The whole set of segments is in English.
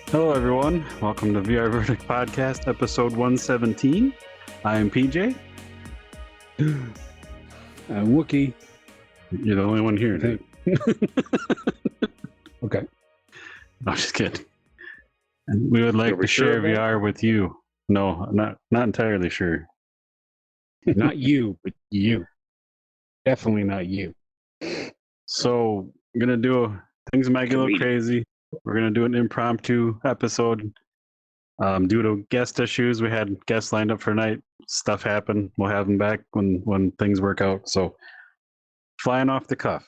Hello, everyone. Welcome to VR Verdict Podcast, episode 117. I am PJ. Wookiee. You're the only one here, dude. Okay. No, I'm just kidding. And we would like to share VR with you. No, not entirely sure. Not you, but you. Definitely not you. So, I'm going to do things might get a little crazy. We're going to do an impromptu episode. Due to guest issues, we had guests lined up for tonight. Stuff happened. We'll have them back when things work out. So, flying off the cuff.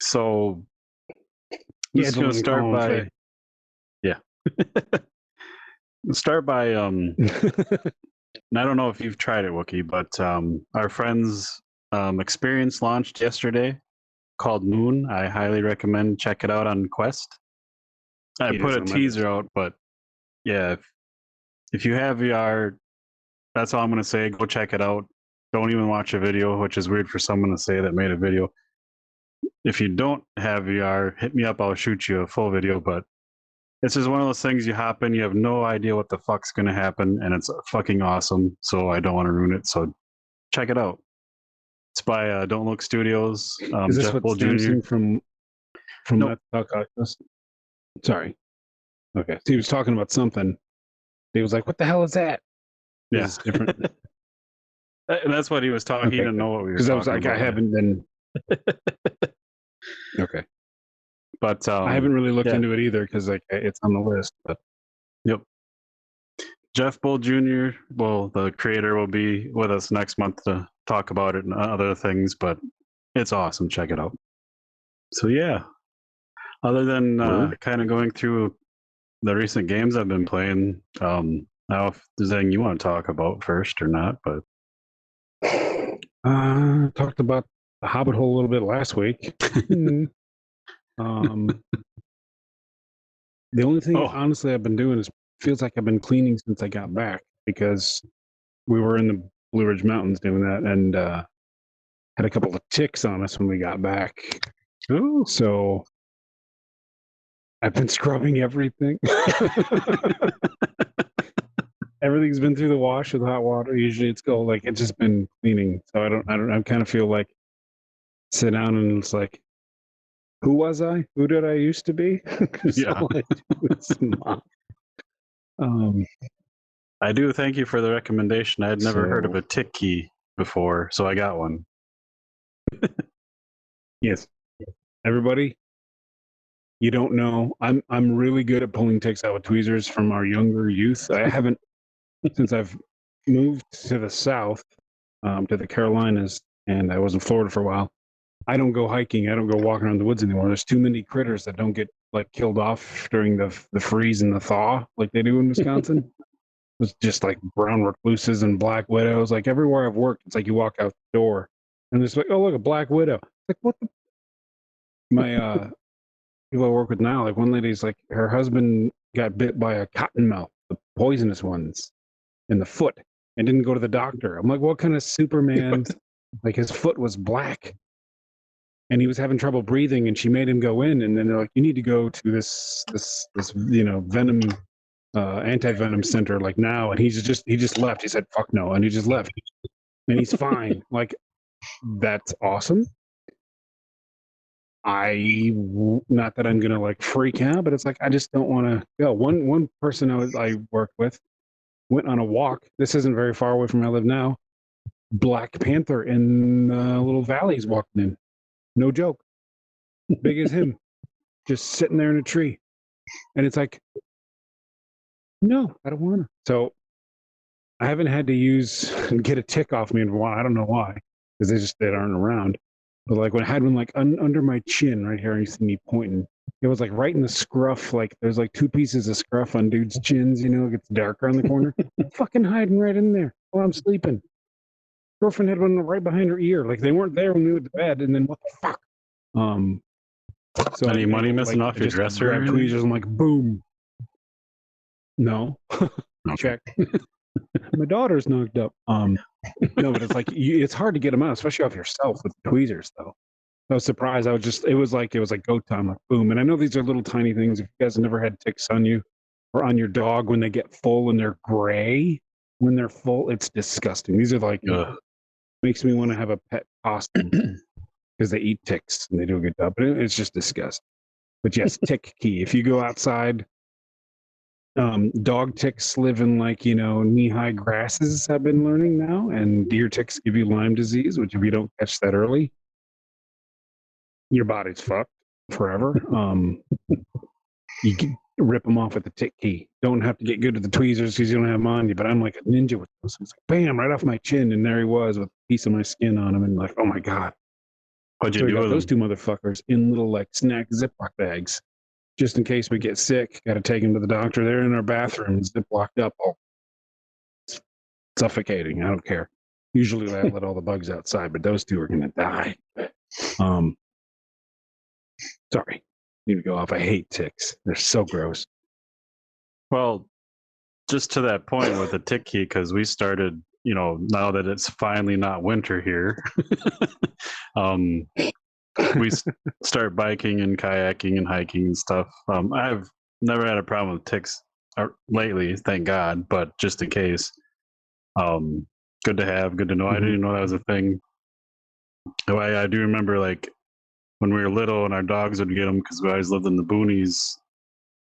So, I'm just going to start by... Yeah. Start by... and I don't know if you've tried it, Wookiee, but our friend's experience launched yesterday called Moon. I highly recommend check it out on Quest. I put a teaser out, but yeah, if you have VR, that's all I'm going to say. Go check it out. Don't even watch a video, which is weird for someone to say that made a video. If you don't have VR, hit me up. I'll shoot you a full video, but this is one of those things you hop in, you have no idea what the fuck's going to happen, and it's fucking awesome, so I don't want to ruin it, so check it out. It's by Don't Look Studios. Is this Jeff what Stamson from Nope. Sorry. Okay. So he was talking about something. He was like, what the hell is that? Yeah. It's different. That's what he was talking. Okay. He didn't know what we were talking about. Because I was like, I haven't been... Okay. But I haven't really looked into it either because like it's on the list. But yep. Jeff Bull Jr., well, the creator, will be with us next month to talk about it and other things, but it's awesome. Check it out. So yeah, other than kind of going through the recent games I've been playing, I don't know if there's anything you want to talk about first or not, but talked about the Hobbit hole a little bit last week. The only thing honestly I've been doing is feels like I've been cleaning since I got back because we were in the Blue Ridge Mountains doing that and had a couple of ticks on us when we got back. Ooh. So I've been scrubbing everything. Everything's been through the wash with hot water. Usually it's go like it's just been cleaning. So I kind of feel like sit down and it's like, who was I? Who did I used to be? Yeah. I do thank you for the recommendation. I had never heard of a tick key before, so I got one. Yes. Everybody, you don't know. I'm really good at pulling ticks out with tweezers from our younger youth. I haven't since I've moved to the south, to the Carolinas, and I was in Florida for a while. I don't go hiking. I don't go walking around the woods anymore. There's too many critters that don't get like killed off during the freeze and the thaw like they do in Wisconsin. It's just like brown recluses and black widows. Like everywhere I've worked, it's like you walk out the door and it's like, oh look, a black widow. Like what the? My people I work with now, like one lady's like her husband got bit by a cottonmouth, the poisonous ones, in the foot, and didn't go to the doctor. I'm like, what kind of Superman? Like his foot was black. And he was having trouble breathing, and she made him go in. And then they're like, "You need to go to this venom anti-venom center like now." And he just left. He said, "Fuck no," and he just left. And he's fine. Like that's awesome. Not that I'm gonna like freak out, but it's like I just don't want to go. One person I worked with went on a walk. This isn't very far away from where I live now. Black Panther in little valleys walking in. No joke. Big as him. Just sitting there in a tree. And it's like, no, I don't want to. So I haven't had to get a tick off me in a while. I don't know why. Because they aren't around. But like when I had one like under my chin right here, and you see me pointing. It was like right in the scruff. Like there's like two pieces of scruff on dudes' chins, it gets darker on the corner. Fucking hiding right in there while I'm sleeping. Girlfriend had one right behind her ear. Like they weren't there when we went to bed. And then what the fuck? So Any money missing off your just dresser? grab tweezers. I'm like, boom. No, Okay. check. My daughter's knocked up. No, but it's like it's hard to get them out, especially off yourself with tweezers, though. I was surprised. It was like go time, like boom. And I know these are little tiny things. If you guys have never had ticks on you or on your dog when they get full and they're gray, when they're full, it's disgusting. These are like makes me want to have a pet possum because they eat ticks and they do a good job. But it's just disgusting. But yes, tick key. If you go outside, dog ticks live in like knee-high grasses. I've been learning now, and deer ticks give you Lyme disease, which if you don't catch that early, your body's fucked forever. You can rip them off with the tick key. Don't have to get good at the tweezers because you don't have them on you. But I'm like a ninja with those. It's like bam, right off my chin, and there he was with a piece of my skin on him, and like, oh my god. What'd you So we do got with those them? two motherfuckers in little like snack Ziploc bags, just in case we get sick. Got to take him to the doctor. They're in our bathroom, Ziplocked up, all suffocating. I don't care. Usually I let all the bugs outside, but those two are gonna die. Sorry, need to go off. I hate ticks. They're so gross. Well, just to that point with the tick key, because we started, now that it's finally not winter here, we start biking and kayaking and hiking and stuff. I've never had a problem with ticks lately, thank God, but just in case. Good to have, good to know. I didn't even know that was a thing. I do remember like when we were little and our dogs would get them because we always lived in the boonies.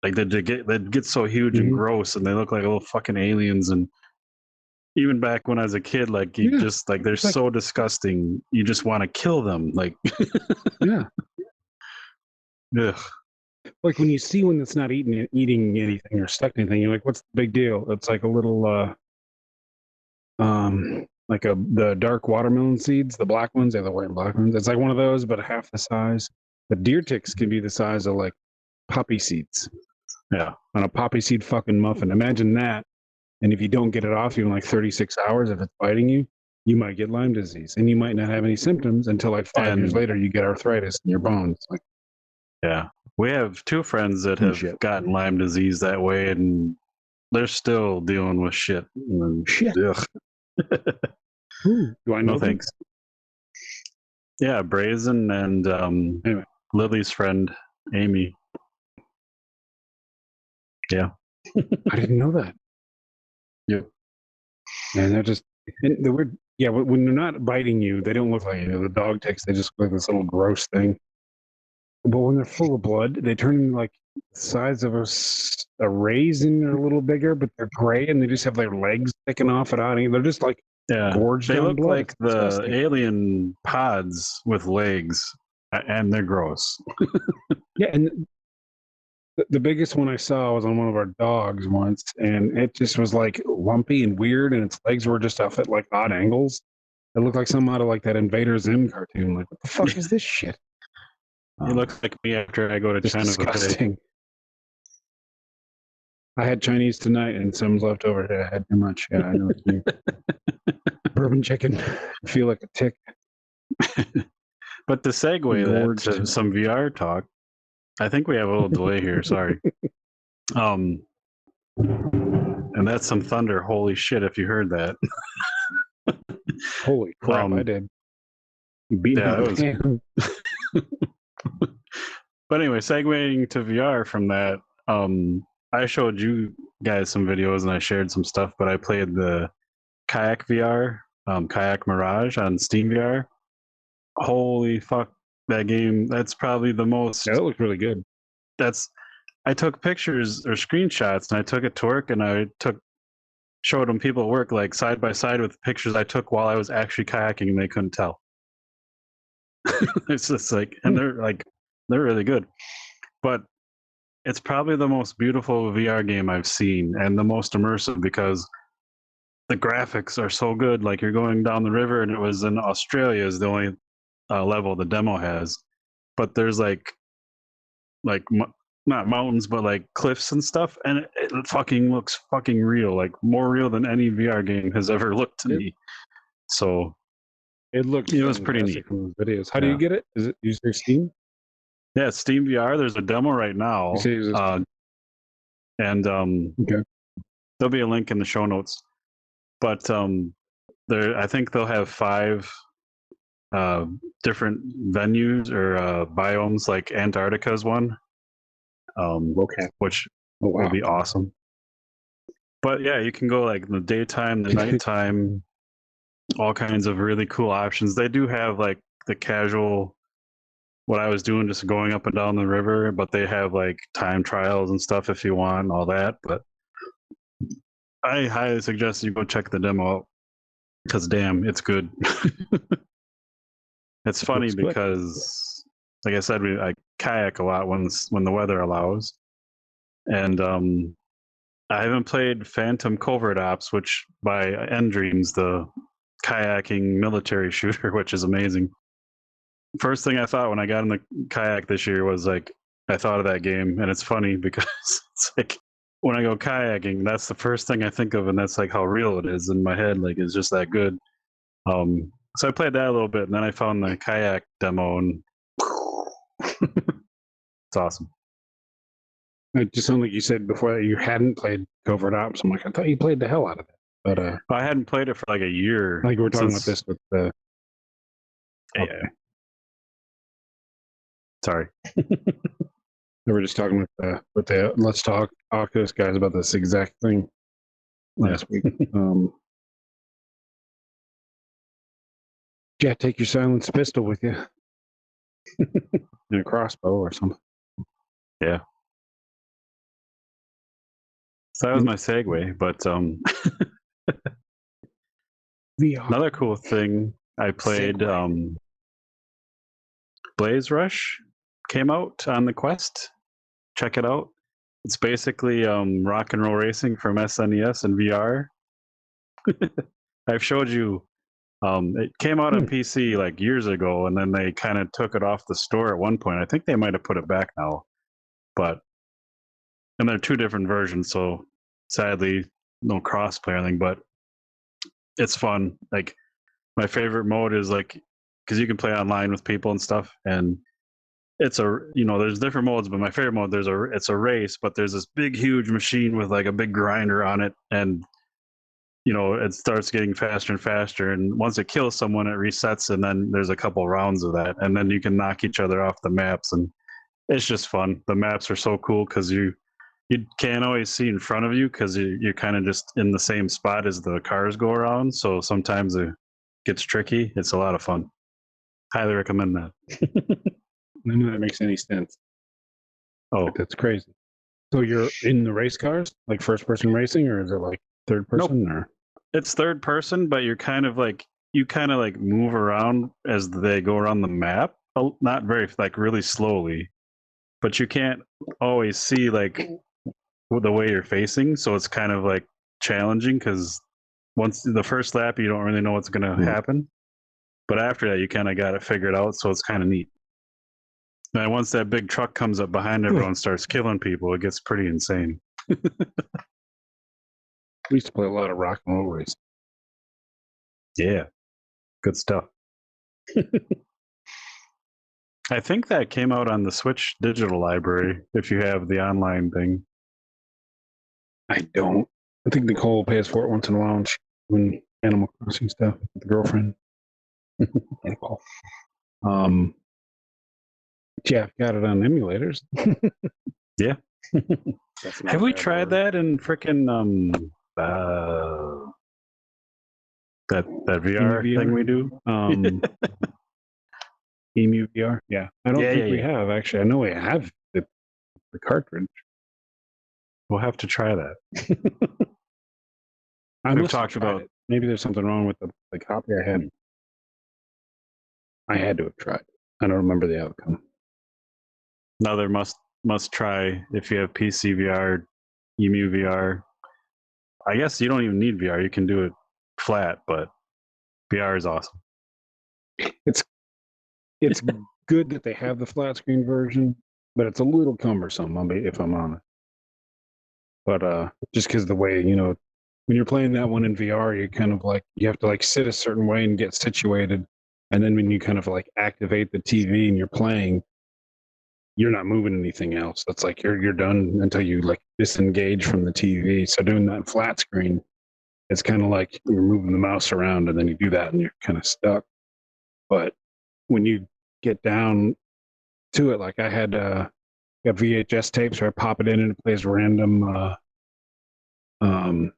Like they'd get so huge and gross, and they look like little fucking aliens. And even back when I was a kid, like just like they're so disgusting, you just want to kill them. Like yeah, ugh. Like when you see one that's not eating anything or stuck to anything, you're like, what's the big deal? It's like a little like the dark watermelon seeds, the black ones, they're the white and black ones. It's like one of those, but half the size. The deer ticks can be the size of like poppy seeds. Yeah. On a poppy seed fucking muffin. Imagine that. And if you don't get it off you in like 36 hours, if it's biting you, you might get Lyme disease. And you might not have any symptoms until like 5 years later, you get arthritis in your bones. Like, yeah. We have two friends that have gotten Lyme disease that way, and they're still dealing with shit. Shit. Ooh, do I know? No thanks. Yeah, Brazen and anyway. Lily's friend Amy. Yeah. I didn't know that. Yep. And they're just the weird. Yeah, when they're not biting you, they don't look like the dog ticks. They just look like this little gross thing. But when they're full of blood, they turn into like the size of a raisin or a little bigger, but they're gray and they just have their legs sticking off and they're just like gorged they on look blood. Like the alien pods with legs, and they're gross. Yeah, and the biggest one I saw was on one of our dogs once, and it just was like lumpy and weird, and its legs were just off at like odd angles. It looked like some out of like that Invader Zim cartoon. Like, what the fuck is this shit? It looks like me after I go to China. Disgusting. I had Chinese tonight, and some's left over. I had too much. Yeah, I know what you mean. Bourbon chicken. I feel like a tick. But to segue that to some VR talk, I think we have a little delay here. Sorry. And that's some thunder. Holy shit! If you heard that. Holy crap! I did. Yeah, that was. But anyway, segueing to VR from that, I showed you guys some videos and I shared some stuff, but I played the Kayak VR, Kayak Mirage on Steam VR. Holy fuck, that game! That's probably the most. Yeah, that looked really good. I took pictures or screenshots and I took it to work and I showed them people at work like side by side with pictures I took while I was actually kayaking and they couldn't tell. It's just like, and they're really good, but it's probably the most beautiful VR game I've seen and the most immersive because the graphics are so good. Like you're going down the river and it was in Australia is the only level the demo has, but there's like not mountains but like cliffs and stuff, and it fucking looks fucking real, like more real than any VR game has ever looked to me. So it was pretty neat from those videos. How do you get it? Is it use your Steam? Yeah, Steam VR. There's a demo right now, You say it was and okay. there'll be a link in the show notes. But I think they'll have 5 different venues or biomes. Like Antarctica's one, Okay. which Oh will wow. be awesome. But yeah, you can go like in the daytime, the nighttime, all kinds of really cool options. They do have like the casual, what I was doing, just going up and down the river, but they have like time trials and stuff if you want, all that. But I highly suggest you go check the demo out because damn, it's good. It's funny Looks good. because, like I said, I kayak a lot when the weather allows, and I haven't played Phantom Covert Ops, which by Endreams, the kayaking military shooter, which is amazing. First thing I thought when I got in the kayak this year was like, I thought of that game, and it's funny because it's like when I go kayaking, that's the first thing I think of, and that's like how real it is in my head. Like it's just that good. So I played that a little bit, and then I found the kayak demo, and it's awesome. It just sounded like you said before that you hadn't played Covert Ops. I'm like, I thought you played the hell out of it. But I hadn't played it for like a year. like we're talking about since, this with the yeah. Sorry. We were just talking with the Let's Talk Oculus guys about this exact thing last week. Yeah, take your silenced pistol with you and a crossbow or something. Yeah. So that was my segue, but VR. another cool thing I played, Blaze Rush came out on the Quest. Check it out. It's basically rock and roll racing from SNES and VR. I've showed you. It came out on PC like years ago, and then they kind of took it off the store at one point. I think they might have put it back now, and they're 2 different versions. So sadly, no crossplay or anything. But it's fun. Like my favorite mode is like because you can play online with people and stuff, and it's there's different modes, but my favorite mode it's a race, but there's this big huge machine with like a big grinder on it, and it starts getting faster and faster, and once it kills someone it resets, and then there's a couple rounds of that, and then you can knock each other off the maps, and it's just fun. The maps are so cool because you can't always see in front of you because you're kind of just in the same spot as the cars go around, so sometimes it gets tricky. It's a lot of fun. Highly recommend that. None of that makes any sense. Oh, that's crazy. So you're in the race cars, like first person racing, or is it like third person? Nope. Or it's third person, but you kind of like move around as they go around the map. Not very like really slowly, but you can't always see like the way you're facing. So it's kind of like challenging because once the first lap, you don't really know what's going to happen. But after that, you kind of got it figured out. So it's kind of neat. And once that big truck comes up behind everyone and starts killing people, it gets pretty insane. We used to play a lot of rock and roll racing. Yeah, good stuff. I think that came out on the Switch Digital Library, if you have the online thing. I don't. I think Nicole pays for it once in a while when Animal Crossing stuff with the girlfriend. Yeah, got it on emulators. Yeah. Have we tried that in frickin' that VR thing we do? Emu VR? Yeah. I don't think we have, actually. I know we have the cartridge. We'll have to try that. We've talked about it. Maybe there's something wrong with the copy I had. I had to have tried. I don't remember the outcome. Another must try if you have PC VR, Emu VR. I guess you don't even need VR. You can do it flat, but VR is awesome. It's good that they have the flat screen version, but it's a little cumbersome, if I'm honest. But just because the way, when you're playing that one in VR, you kind of like, you have to like sit a certain way and get situated. And then when you kind of like activate the TV and you're playing, you're not moving anything else. That's like you're done until you like disengage from the TV. So doing that flat screen, it's kind of like you're moving the mouse around, and then you do that, and you're kind of stuck. But when you get down to it, like I had got VHS tapes where I pop it in and it plays random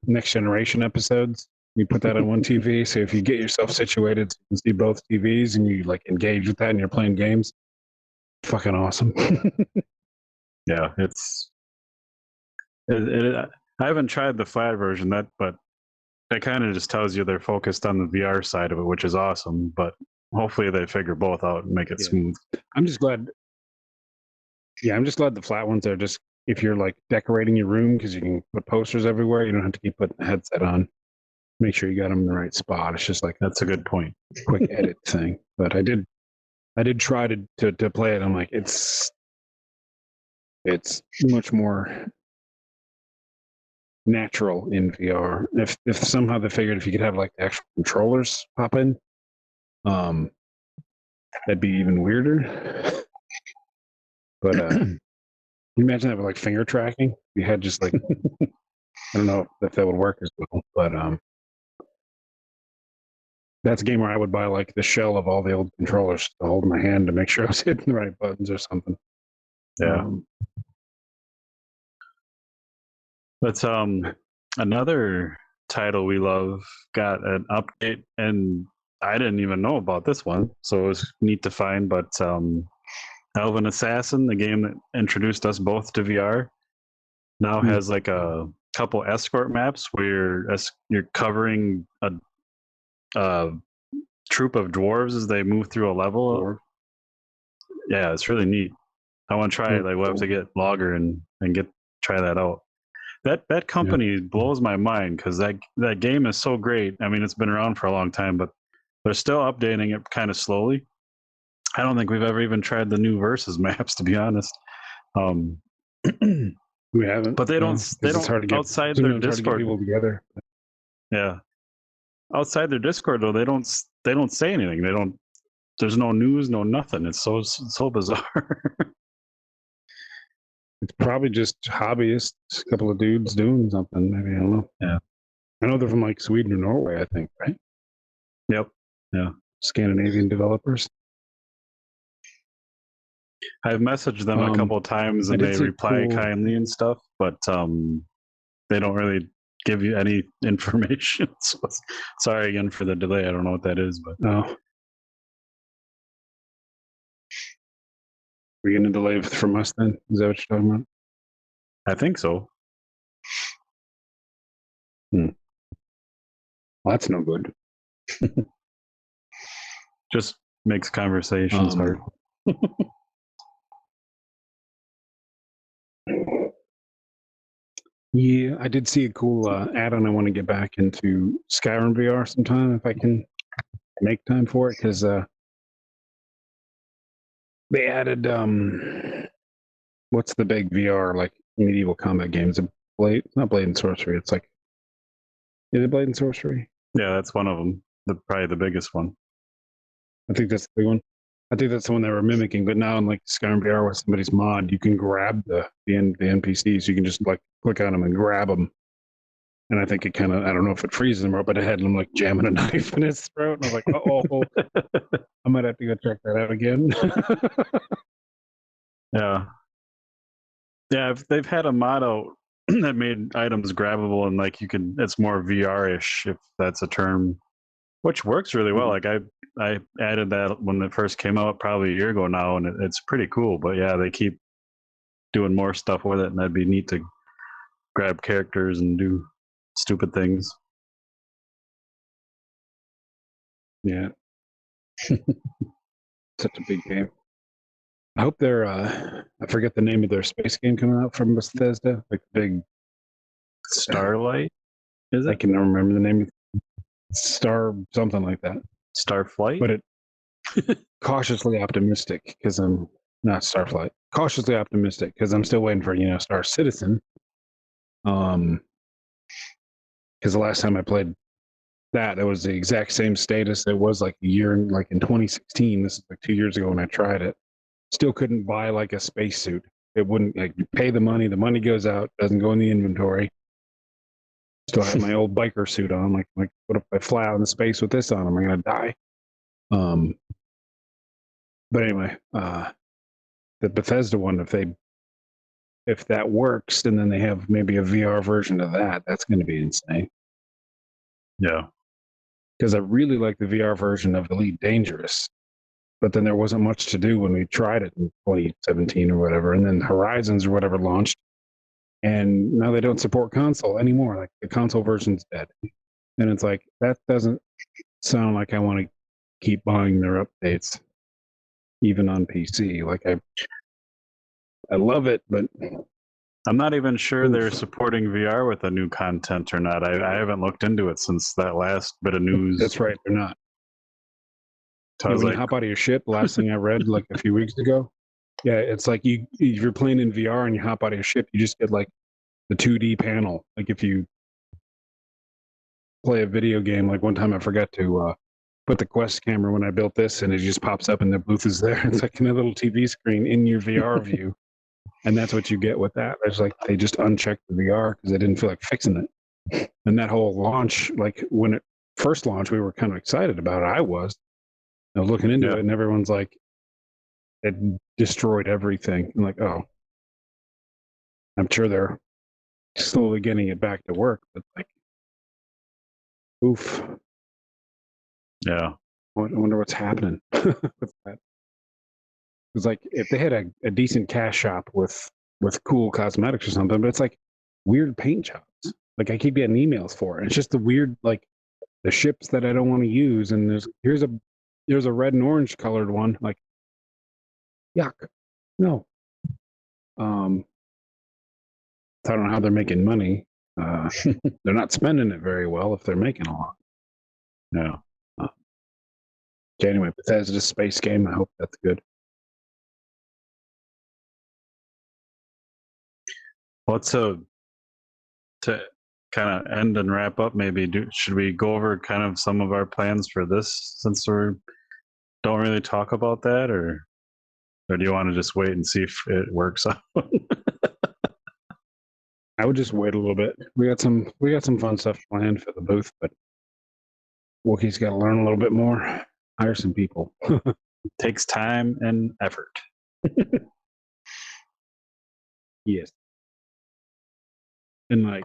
Next Generation episodes. You put that on one TV, so if you get yourself situated so you can see both TVs and you like engage with that and you're playing games, fucking awesome. Yeah, I haven't tried the flat version but that kind of just tells you they're focused on the VR side of it, which is awesome. But hopefully they figure both out and make it smooth. I'm just glad. Yeah, I'm just glad the flat ones are just if you're like decorating your room because you can put posters everywhere. You don't have to keep putting the headset on. Make sure you got them in the right spot. It's just like That's a good point. quick edit thing. But I did try to play it. I'm like it's much more natural in VR. If somehow they figured if you could have like the actual controllers pop in, that'd be even weirder. But can you imagine that with like finger tracking? You had just like I don't know if that would work as well, but that's a game where I would buy like the shell of all the old controllers to hold in my hand to make sure I was hitting the right buttons or something. Yeah. That's another title we love got an update, and I didn't even know about this one, so it was neat to find. But Elven Assassin, the game that introduced us both to VR, now has like a couple escort maps where you're covering a troop of dwarves as they move through a level. Yeah, it's really neat. I want to try it. Like, we'll have to get Logger and try that out. That company blows my mind because that game is so great. I mean, it's been around for a long time, but they're still updating it kind of slowly. I don't think we've ever even tried the new versus maps, to be honest. We haven't, but they don't. They don't. Hard to get, outside their Discord, people together. Yeah, outside their Discord though, they don't say anything. They don't. There's no news, no nothing. It's so bizarre. It's probably just hobbyists, a couple of dudes doing something. Maybe I don't know. Yeah, I know they're from like Sweden or Norway. I think, right? Yep. Yeah. Scandinavian developers. I've messaged them a couple of times and they reply kindly and stuff, but they don't really give you any information. So sorry again for the delay. I don't know what that is, but no. We're getting a delay from us then? Is that what you're talking about? I think so. Well, that's no good. Just makes conversations hard. Yeah, I did see a cool add-on. I want to get back into Skyrim VR sometime if I can make time for it, because they added what's the big VR like medieval combat games? Not Blade and Sorcery. It's like, is it Blade and Sorcery? Yeah, that's one of them. Probably the biggest one. I think that's the big one. I think that's the one they were mimicking. But now in like Skyrim VR with somebody's mod, you can grab the NPCs. You can just like click on them and grab them. And I think it kind of, I don't know if it freezes them up, but it had him like jamming a knife in his throat. And I was like, oh, I might have to go check that out again. Yeah. Yeah, they've had a motto that made items grabbable and like it's more VR-ish, if that's a term, which works really well. Like I added that when it first came out probably a year ago now, and it's pretty cool. But yeah, they keep doing more stuff with it, and that'd be neat to grab characters and do stupid things. Yeah. Such a big game. I hope they're I forget the name of their space game coming out from Bethesda, like big Starlight, is it? I can never remember the name. Star something like that. Starflight? But it cautiously optimistic because I'm not Starflight. Cautiously optimistic because I'm still waiting for Star Citizen. Because the last time I played that, it was the exact same status it was like a year, like in 2016. This is like 2 years ago when I tried it. still couldn't buy like a spacesuit. It wouldn't, like, you pay the money goes out, doesn't go in the inventory. Still have my old biker suit on. Like what if I fly out in space with this on? Am I gonna die? But anyway, the Bethesda one, if that works, and then they have maybe a VR version of that, that's going to be insane. Yeah. Because I really like the VR version of Elite Dangerous, but then there wasn't much to do when we tried it in 2017 or whatever, and then Horizons or whatever launched, and now they don't support console anymore. Like the console version's dead, and it's like that doesn't sound like I want to keep buying their updates, even on PC. Like I love it, but I'm not even sure they're supporting VR with the new content or not. I haven't looked into it since that last bit of news. That's right, they're not. So When you hop out of your ship, the last thing I read like a few weeks ago, yeah, it's like if you're playing in VR and you hop out of your ship, you just get like the 2D panel. Like if you play a video game, like one time I forgot to put the Quest camera when I built this, and it just pops up and the booth is there. It's like a little TV screen in your VR view. And that's what you get with that. It's like they just unchecked the VR because they didn't feel like fixing it. And that whole launch, like when it first launched, we were kind of excited about it. I was. I was looking into it, and everyone's like, it destroyed everything. I'm like, oh, I'm sure they're slowly getting it back to work, but like, oof. Yeah. I wonder what's happening with that. It's like if they had a decent cash shop with cool cosmetics or something, but it's like weird paint jobs. Like I keep getting emails for it. It's just the weird, like the ships that I don't want to use. And here's a red and orange colored one. Like, yuck. No. I don't know how they're making money. They're not spending it very well if they're making a lot. No. Okay, anyway, Bethesda space game. I hope that's good. What's to kind of end and wrap up? Maybe should we go over kind of some of our plans for this, since we don't really talk about that, or do you want to just wait and see if it works out? I would just wait a little bit. We got some fun stuff planned for the booth, but Wookiee's got to learn a little bit more. Hire some people. Takes time and effort. Yes. And like,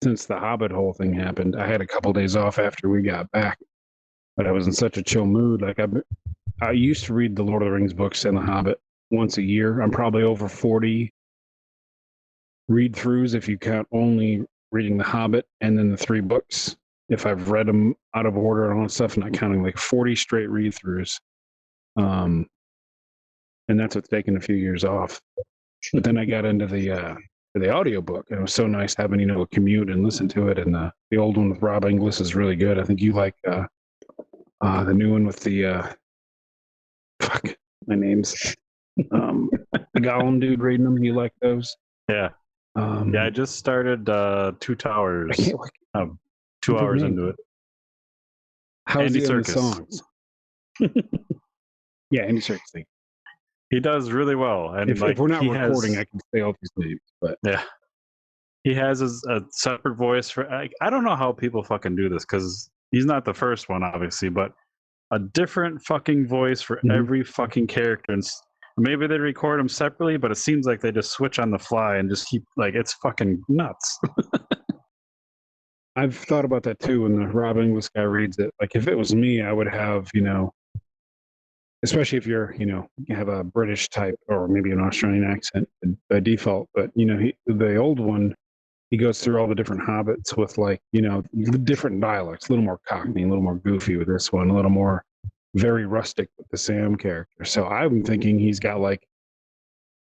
since the Hobbit whole thing happened, I had a couple days off after we got back, but I was in such a chill mood. Like I used to read the Lord of the Rings books and the Hobbit once a year. I'm probably over 40 read throughs if you count only reading the Hobbit and then the 3 books. If I've read them out of order and all that stuff, not counting, like 40 straight read throughs. And that's what's taken a few years off. But then I got into the audiobook, and it was so nice having, a commute and listen to it. And the old one with Rob Inglis is really good. I think you like the new one with the fuck, my name's the Gollum dude reading them. You like those? Yeah. Yeah, I just started Two Towers. 2 hours into it. How's Andy he on the Serkis. songs? Yeah, Andy Serkis. He does really well. And if we're not recording, I can say all these names. But yeah, he has a separate voice for. I don't know how people fucking do this, because he's not the first one, obviously, but a different fucking voice for every fucking character. And maybe they record them separately, but it seems like they just switch on the fly and just keep, like, it's fucking nuts. I've thought about that too when the Rob Inglis guy reads it. Like, if it was me, I would have, especially if you're, you have a British type or maybe an Australian accent by default. But, the old one, he goes through all the different hobbits with, like, the different dialects, a little more Cockney, a little more goofy with this one, a little more very rustic with the Sam character. So I'm thinking he's got like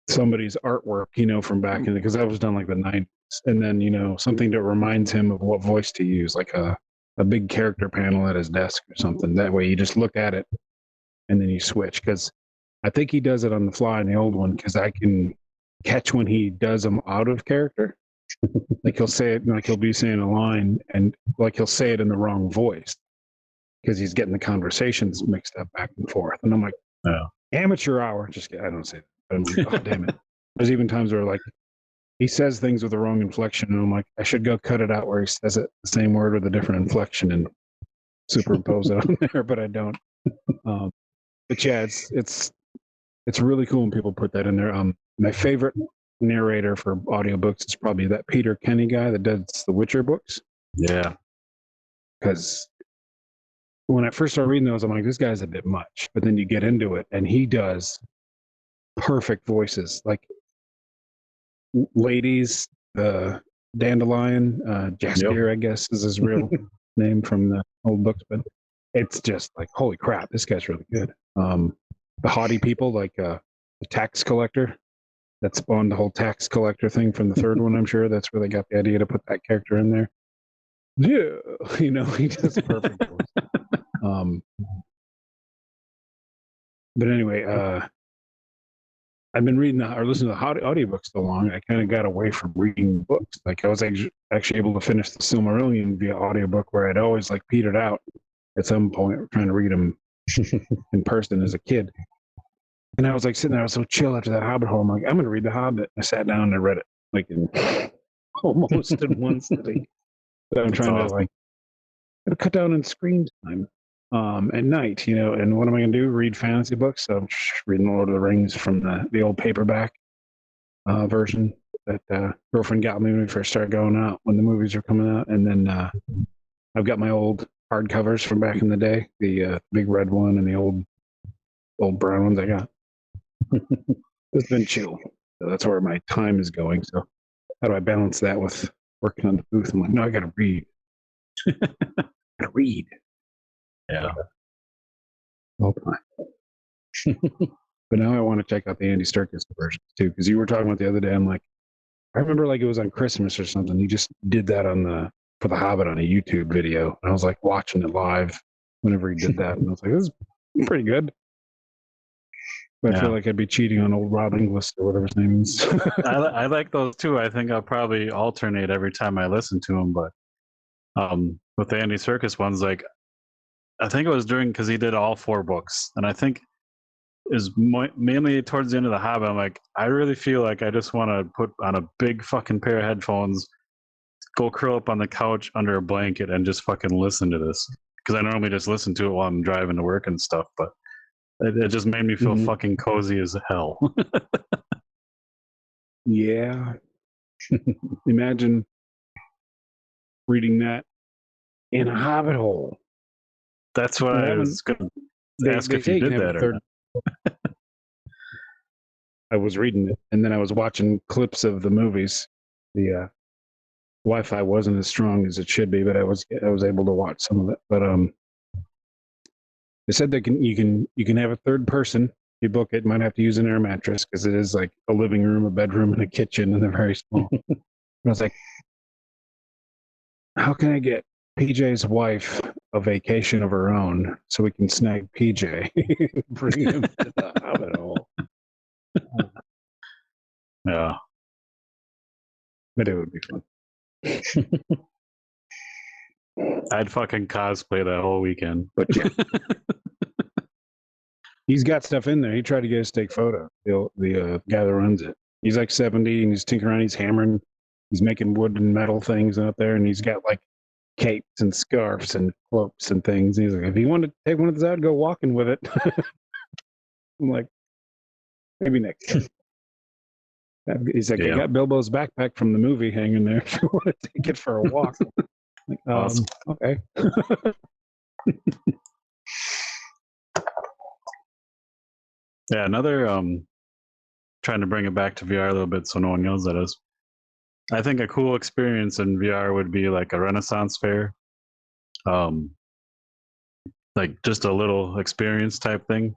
somebody's artwork, from back in, because that was done like the 90s. And then, something that reminds him of what voice to use, like a big character panel at his desk or something. That way you just look at it and then you switch. Because I think he does it on the fly in the old one, because I can catch when he does them out of character. Like he'll say it, like he'll be saying a line and like he'll say it in the wrong voice because he's getting the conversations mixed up back and forth. And I'm like, amateur hour. Just I don't say that. I'm like, oh damn it. There's even times where like he says things with the wrong inflection, and I'm like, I should go cut it out where he says it the same word with a different inflection and superimpose it on there, but I don't. But yeah, it's really cool when people put that in there. My favorite narrator for audiobooks is probably that Peter Kenny guy that does the Witcher books. Yeah. Because when I first started reading those, I'm like, this guy's a bit much. But then you get into it, and he does perfect voices. Like ladies, Dandelion, Jaskier, I guess is his real name from the old books. But it's just like, holy crap, this guy's really good. The haughty people, like the tax collector, that spawned the whole tax collector thing from the third one. I'm sure that's where they got the idea to put that character in there. Yeah, he does perfect voice. But anyway, I've been reading or listening to the audiobooks so long, I kind of got away from reading books. Like I was actually able to finish the Silmarillion via audiobook, where I'd always like petered out at some point trying to read them in person as a kid. And I was like sitting there, I was so chill after that Hobbit hole. I'm like, I'm going to read the Hobbit. I sat down and I read it like almost in one sitting. But I'm trying to like cut down on screen time at night, and what am I going to do? Read fantasy books? So I'm reading Lord of the Rings from the old paperback version that girlfriend got me when we first started going out when the movies were coming out. And then I've got my old hardcovers from back in the day, the big red one and the old brown ones I got. It's been chill. So that's where my time is going. So how do I balance that with working on the booth? I'm like, no, I got to read. Read. Yeah. All time. But now I want to check out the Andy Serkis version too, because you were talking about the other day. I'm like, I remember like it was on Christmas or something. He just did that for the Hobbit on a YouTube video, and I was like watching it live whenever he did that, and I was like, this is pretty good. But I feel like I'd be cheating on old Rob Inglis or whatever his name is. I like those too. I think I'll probably alternate every time I listen to them, but with the Andy Serkis ones, like I think it was because he did all 4 books, and I think is mainly towards the end of the Hobbit. I'm like, I really feel like I just want to put on a big fucking pair of headphones, go curl up on the couch under a blanket, and just fucking listen to this, because I normally just listen to it while I'm driving to work and stuff, but it just made me feel fucking cozy as hell. Yeah. Imagine reading that in a Hobbit hole. That's what I was going to ask if you did that or not. I was reading it, and then I was watching clips of the movies. The Wi-Fi wasn't as strong as it should be, but I was able to watch some of it. But they said you can have a third person. You book it, might have to use an air mattress because it is like a living room, a bedroom, and a kitchen, and they're very small. I was like, how can I get PJ's wife a vacation of her own so we can snag PJ, bring him to the Hobbit hole? Yeah, but it would be fun. I'd fucking cosplay that whole weekend. But yeah. He's got stuff in there. He tried to get us to take photo. The guy that runs it. He's like 70 and he's tinkering around. He's hammering. He's making wood and metal things out there, and he's got like capes and scarves and cloaks and things. He's like, if you want to take one of those out, go walking with it. I'm like, maybe next time. He's like, I got Bilbo's backpack from the movie hanging there if you want to take it for a walk. Like, awesome. Okay. Yeah, another trying to bring it back to VR a little bit so no one yells at us. I think a cool experience in VR would be like a Renaissance fair. Like just a little experience type thing.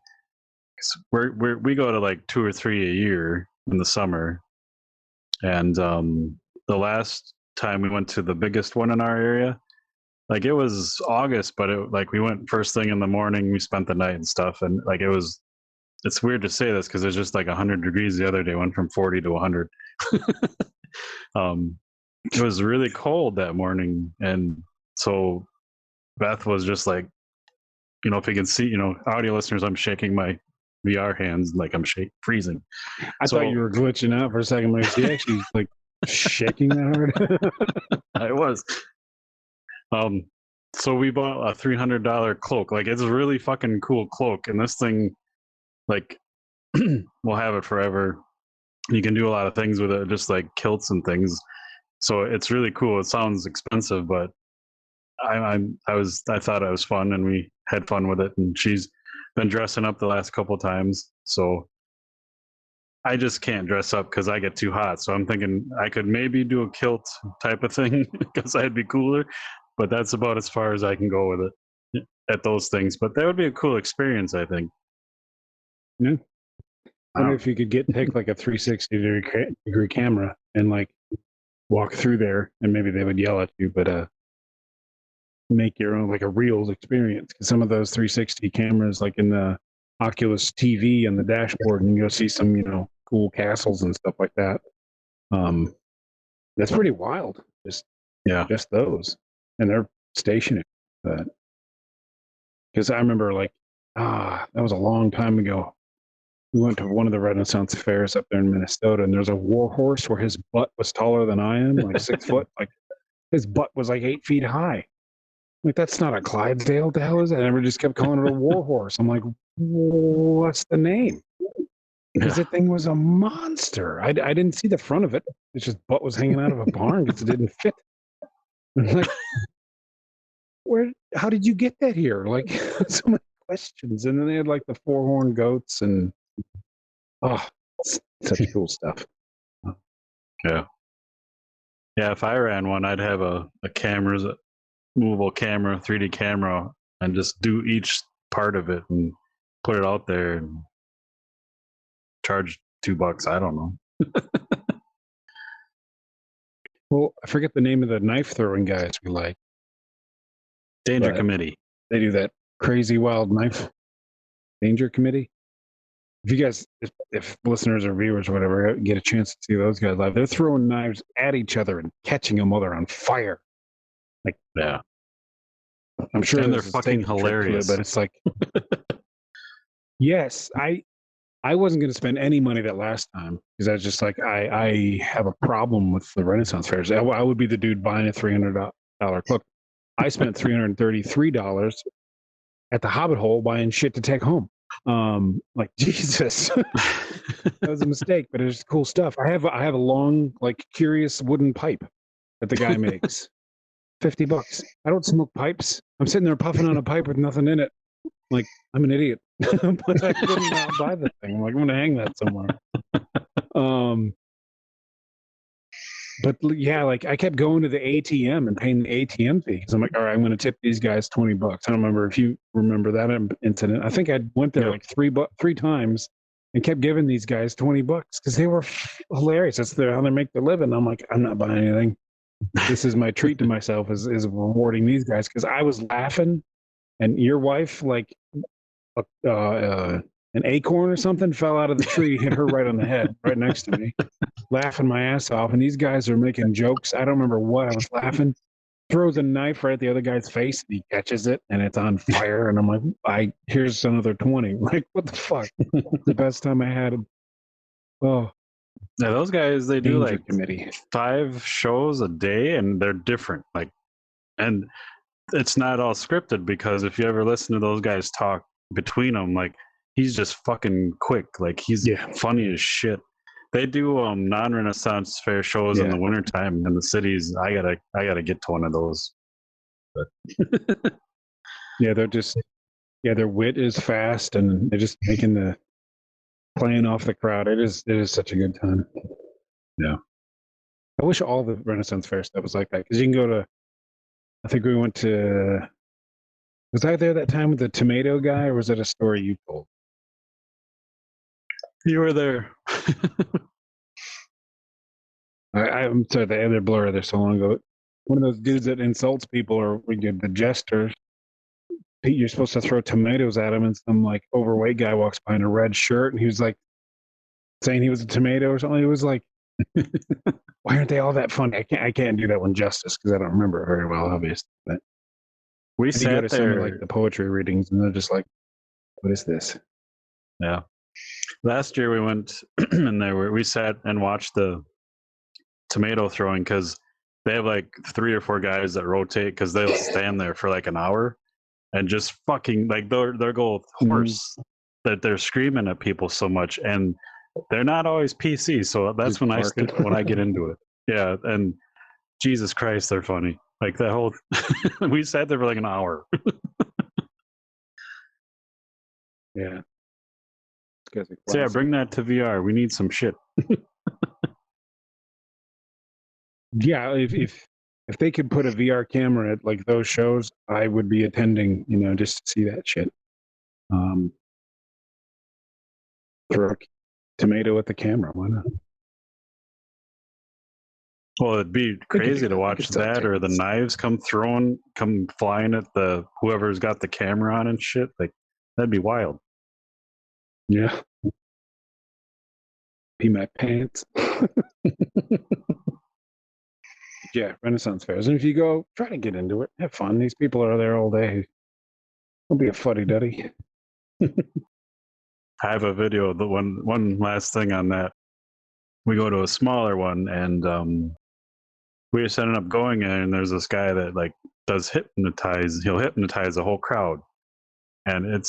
We go to like 2 or 3 a year in the summer, and the last time we went to the biggest one in our area, like it was August, but we went first thing in the morning. We spent the night and stuff, and like it's weird to say this because it's just like 100 degrees the other day. Went from 40 to 100. It was really cold that morning, and so Beth was just like, if you can see, audio listeners, I'm shaking my VR hands like I'm freezing. I thought you were glitching out for a second. Like, is he actually like shaking that hard? I was. So we bought a $300 cloak. Like, it's a really fucking cool cloak, and this thing, like, we'll have it forever. You can do a lot of things with it, just like kilts and things. So it's really cool. It sounds expensive, but I thought it was fun, and we had fun with it. And she's been dressing up the last couple times, so I just can't dress up because I get too hot. So I'm thinking I could maybe do a kilt type of thing because I'd be cooler, but that's about as far as I can go with it at those things. But that would be a cool experience, I think. Yeah. I wonder if you could pick like a 360-degree camera and like walk through there, and maybe they would yell at you, but make your own, like a real experience. Because some of those 360 cameras, like in the Oculus TV on the dashboard, and you'll see some, cool castles and stuff like that. That's pretty wild. Just those, and they're stationary. But because I remember, like, that was a long time ago. We went to one of the Renaissance fairs up there in Minnesota, and there's a war horse where his butt was taller than I am, like 6 foot. Like his butt was like 8 feet high. Like, that's not a Clydesdale. The hell is that? And we just kept calling it a war horse. I'm like, what's the name? Because the thing was a monster. I didn't see the front of it. It's just butt was hanging out of a barn because it didn't fit. I'm like, how did you get that here? Like, so many questions. And then they had like the 4-horn goats and such cool stuff. Yeah. Yeah, if I ran one, I'd have a movable camera, 3D camera, and just do each part of it and put it out there and charge $2. I don't know. Well, I forget the name of the knife throwing guys we like. Danger Committee. They do that crazy wild knife. Danger Committee. If you guys, if listeners or viewers or whatever get a chance to see those guys live, they're throwing knives at each other and catching them while they're on fire. Like, yeah, I'm sure they're fucking hilarious. But it's like, yes, I wasn't going to spend any money that last time because I was just like, I have a problem with the Renaissance fairs. I would be the dude buying a $300 cloak. I spent $333 at the Hobbit Hole buying shit to take home. Like, Jesus, that was a mistake, but it's cool stuff. I have a long, like, curious wooden pipe that the guy makes. $50. I don't smoke pipes. I'm sitting there puffing on a pipe with nothing in it. Like, I'm an idiot. But I couldn't buy the thing. I'm like, I'm gonna hang that somewhere. But yeah, like, I kept going to the ATM and paying the ATM fee because I'm like, all right, I'm going to tip these guys $20. I don't remember if you remember that incident. I think I went there like three times and kept giving these guys $20 because they were hilarious. That's how they make their living. I'm like, I'm not buying anything. This is my treat to myself is rewarding these guys because I was laughing, and your wife, like, an acorn or something fell out of the tree, hit her right on the head, right next to me, laughing my ass off. And these guys are making jokes. I don't remember what I was laughing. Throws a knife right at the other guy's face. And he catches it, and it's on fire. And I'm like, here's another 20. Like, what the fuck? The best time I had him. Oh, yeah, those guys, they do like committee 5 shows a day, and they're different. Like, and it's not all scripted because if you ever listen to those guys talk between them, like, he's just fucking quick. Like, he's funny as shit. They do non-Renaissance fair shows in the wintertime in the cities. I gotta get to one of those. But yeah, they're just their wit is fast, and they're just playing off the crowd. It is such a good time. Yeah, I wish all the Renaissance fair stuff was like that because you can go to. I think we went to. Was I there that time with the tomato guy, or was that a story you told? You were there. I'm sorry, the other blur there so long ago. One of those dudes that insults people, or we get the jesters. You're supposed to throw tomatoes at him, and some like overweight guy walks by in a red shirt, and he was like saying he was a tomato or something. He was like, "Why aren't they all that funny?" I can't do that one justice because I don't remember it very well, obviously. But we sat go to there, some of, like, the poetry readings, and they're just like, "What is this?" Yeah. Last year we went and we sat and watched the tomato throwing because they have like 3 or 4 guys that rotate because they'll stand there for like an hour and just fucking like they'll go hoarse that they're screaming at people so much, and they're not always PC. So that's Just when barking. when I get into it. Yeah, and Jesus Christ, they're funny. Like that whole we sat there for like an hour. Yeah. Guys are So yeah, classic. bring that to VR. We need some shit. Yeah, if they could put a VR camera at like those shows, I would be attending, just to see that shit. Throw a tomato at the camera, why not? Well, it'd be crazy to watch that, or the knives come flying at the whoever's got the camera on and shit. Like that'd be wild. Yeah. Pee my pants. Yeah, Renaissance fairs. And if you go, try to get into it. Have fun. These people are there all day. Don't be a fuddy-duddy. I have a video. The one last thing on that. We go to a smaller one, and we just ended up going in, and there's this guy that like does hypnotize. He'll hypnotize the whole crowd, and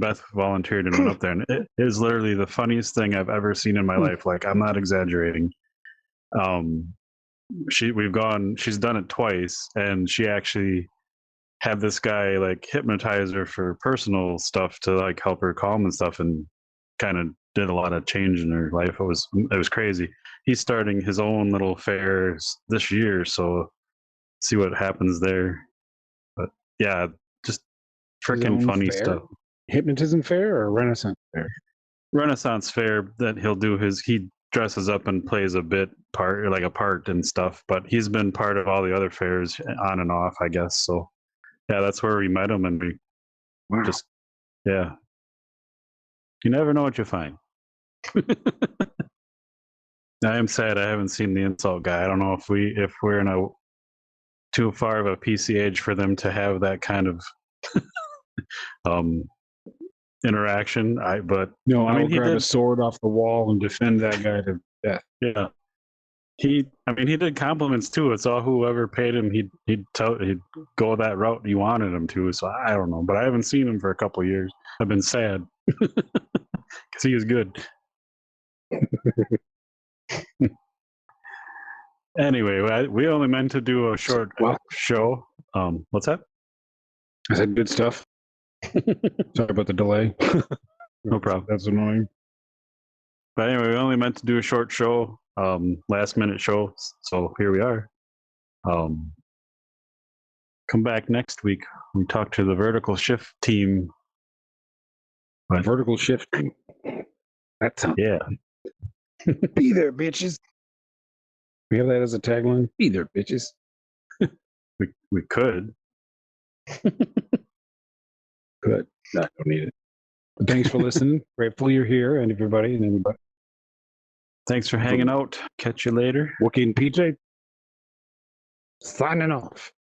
Beth volunteered and went up there, and it is literally the funniest thing I've ever seen in my life. Like I'm not exaggerating. She's done it twice, and she actually had this guy like hypnotize her for personal stuff to like help her calm and stuff, and kind of did a lot of change in her life. It was crazy. He's starting his own little fair this year, so see what happens there. But yeah, just freaking funny stuff. Hypnotism fair or Renaissance fair? Renaissance fair that he'll do he dresses up and plays a part and stuff, but he's been part of all the other fairs on and off, I guess. So yeah, that's where we met him, and we just, yeah. You never know what you find. I am sad I haven't seen the insult guy. I don't know if we're in a too far of a PC age for them to have that kind of interaction. But no, I mean, he grab did a sword off the wall and defend that guy to death. Yeah, he did compliments too. It's all whoever paid him. He'd go that route he wanted him to. So I don't know, but I haven't seen him for a couple of years. I've been sad because he is good. Anyway, we only meant to do a short show. What's that? I said good stuff. Sorry about the delay. No problem. That's annoying. But anyway, we only meant to do a short show, last minute show. So here we are. Come back next week. We talk to the Vertical Shift team. Vertical Shift team. That sounds. Yeah. Be there, bitches. We have that as a tagline. Be there, bitches. We could. Good. No, I don't need it. But thanks for listening. Grateful you're here, and everybody. Thanks for hanging out. Catch you later. Wookiee and Pj signing off.